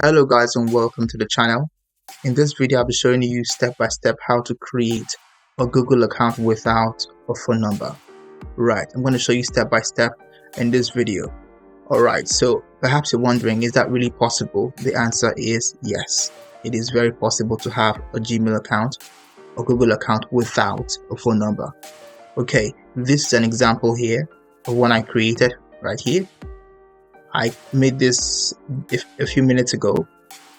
Hello guys and welcome to the channel. In this video I'll be showing you step by step how to create a Google account without a phone number. Right, I'm going to show you step by step in this video. Alright, so perhaps you're wondering, is that really possible? The answer is yes. It is very possible to have a Gmail account or Google account without a phone number. Okay, this is an example here of one I created right here. I made this a few minutes ago,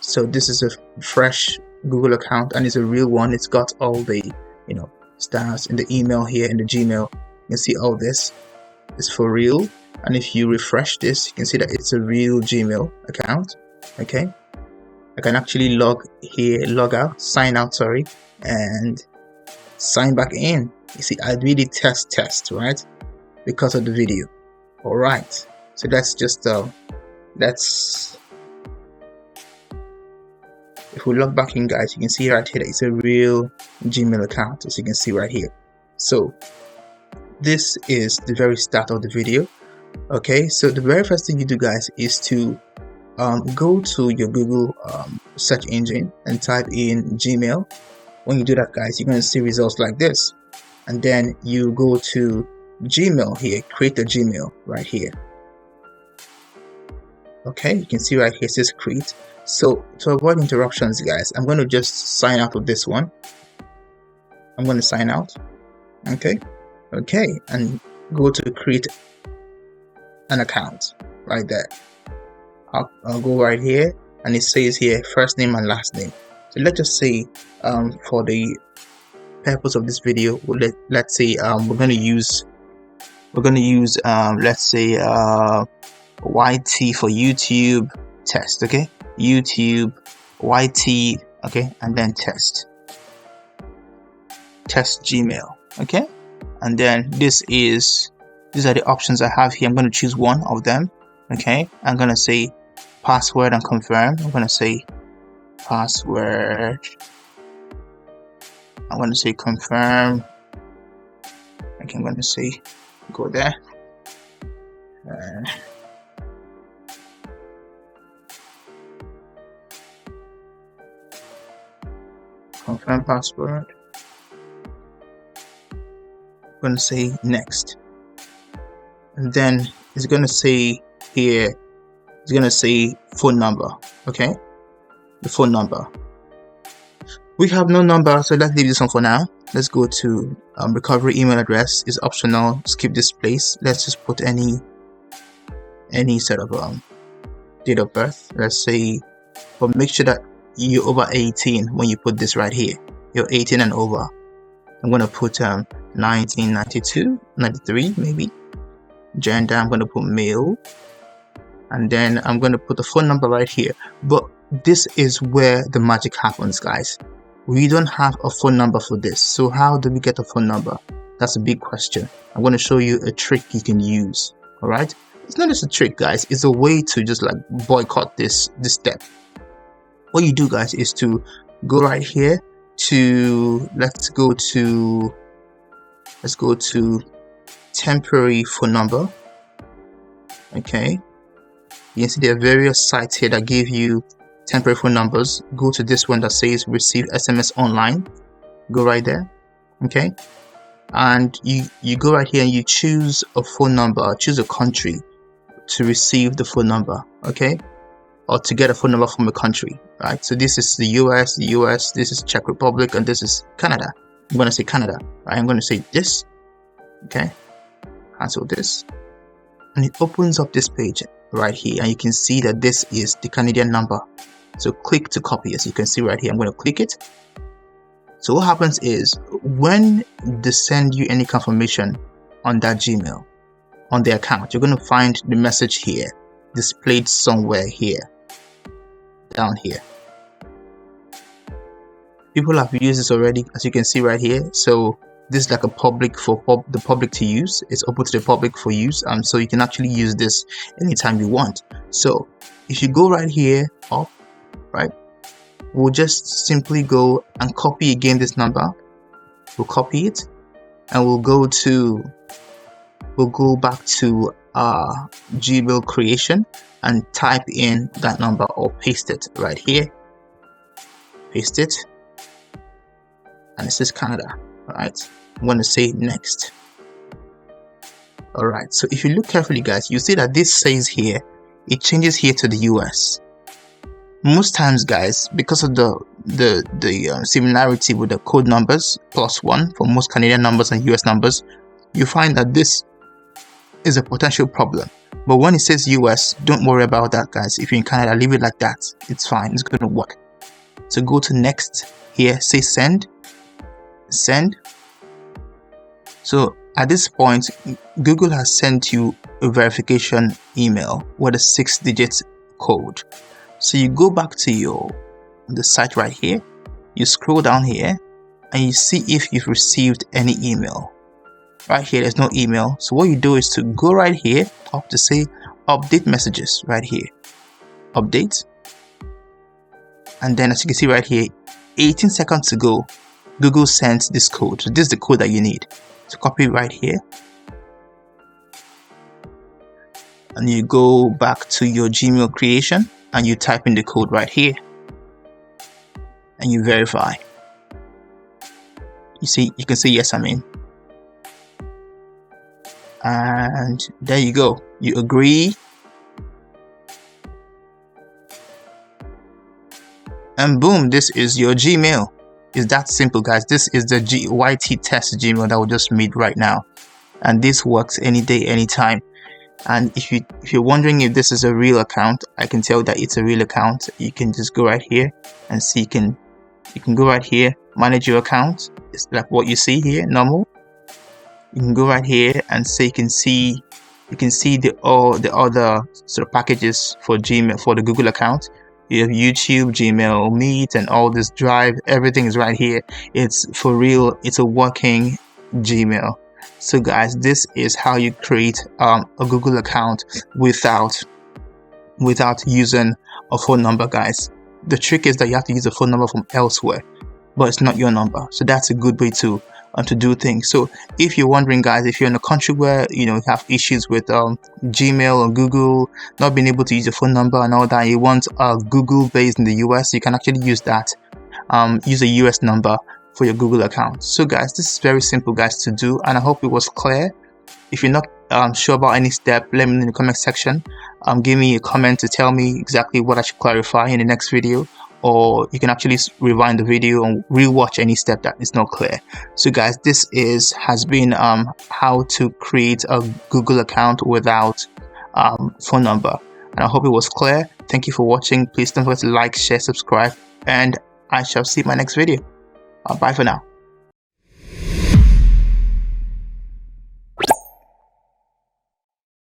so this is a fresh Google account and it's a real one. It's got all the stars in the email here in the Gmail. You can see all this is for real, and if you refresh this you can see that it's a real Gmail account. Okay, I can actually log out, sign out, sorry, and sign back in. You see, I really test, right, because of the video. All right, so that's just if we log back in, guys, you can see right here that it's a real Gmail account, as you can see right here. So this is the very start of the video. Okay, so the very first thing you do, guys, is to go to your Google search engine and type in Gmail. When you do that, guys, you're going to see results like this, and then you go to Gmail here, create a Gmail right here. Okay, you can see right here it says create. So to avoid interruptions, guys, I'm going to just sign out of this one. I'm going to sign out. Okay, and go to create an account right there. I'll go right here, and it says here first name and last name. So let's just say for the purpose of this video, let's say we're going to use let's say YT for YouTube test. Okay, YouTube YT, okay, and then test Gmail. Okay, and then these are the options I have here. I'm going to choose one of them. Okay, I'm going to say password and confirm. I'm going to say password, I'm going to say confirm. Okay, I'm going to say go there. Confirm password. I'm going to say next, and then it's going to say here, it's going to say phone number. Okay, the phone number. We have no number, so let's leave this one for now. Let's go to recovery email address is optional. Skip this place. Let's just put any sort of date of birth. Let's say, but make sure that you're over 18 when you put this right here. You're 18 and over. I'm going to put 1992, 93 maybe. Gender, I'm going to put male, and then I'm going to put the phone number right here. But this is where the magic happens, guys. We don't have a phone number for this, so how do we get a phone number? That's a big question. I'm going to show you a trick you can use. All right, it's not just a trick, guys, it's a way to just like boycott this step. What you do, guys, is to go right here to let's go to temporary phone number. Okay, you can see there are various sites here that give you temporary phone numbers. Go to this one that says receive SMS online. Go right there. Okay, and you go right here and you choose a phone number, choose a country to receive the phone number. Okay, or to get a phone number from a country, right? So this is the US, this is Czech Republic, and this is Canada. I'm going to say Canada, right? I'm going to say this. Okay, cancel this, and it opens up this page right here, and you can see that this is the Canadian number. So click to copy, as you can see right here. I'm going to click it. So what happens is when they send you any confirmation on that Gmail, on the account, you're going to find the message here displayed somewhere here, down here. People have used this already, as you can see right here. So this is like a public for the public to use. It's open to the public for use, so you can actually use this anytime you want. So if you go right here up, right, we'll just simply go and copy again this number. We'll copy it, and we'll go to we'll go back to our Gmail creation and type in that number or paste it right here. Paste it, and this is Canada. All right, I'm going to say next. All right, so if you look carefully, guys, you see that this says here, it changes here to the US. Most times, guys, because of the similarity with the code numbers +1 for most Canadian numbers and US numbers, you find that this is a potential problem. But when it says US, don't worry about that, guys. If you're in Canada, leave it like that. It's fine. It's going to work. So go to next here, say send. So at this point, Google has sent you a verification email with a 6-digit code. So you go back to the site right here, you scroll down here, and you see if you've received any email. Right here, there's no email. So what you do is to go right here up to say update messages right here. Update. And then as you can see right here, 18 seconds ago, Google sent this code. So this is the code that you need. So copy right here. And you go back to your Gmail creation and you type in the code right here. And you verify. You see, you can say yes, I'm in. And there you go. You agree. And boom, this is your Gmail. It's that simple, guys. This is the YT test Gmail that we just made right now. And this works any day, anytime. And if you're wondering if this is a real account, I can tell that it's a real account. You can just go right here and see. You can go right here, manage your account. It's like what you see here, normal. You can go right here and say you can see all the other sort of packages for Gmail, for the Google account. You have YouTube, Gmail, Meet, and all this Drive. Everything is right here. It's for real. It's a working Gmail. So guys, this is how you create a Google account without using a phone number, guys. The trick is that you have to use a phone number from elsewhere, but it's not your number. So that's a good way to do things. So if you're wondering, guys, if you're in a country where you have issues with Gmail or Google not being able to use your phone number and all that, you want Google based in the US, you can actually use that. Use a US number for your Google account. So guys, this is very simple, guys, to do, and I hope it was clear. If you're not sure about any step, let me know in the comment section. Give me a comment to tell me exactly what I should clarify in the next video, or you can actually rewind the video and rewatch any step that is not clear. So guys, this has been how to create a Google account without phone number, and I hope it was clear. Thank you for watching. Please don't forget to like, share, subscribe, and I shall see you in my next video. Bye for now.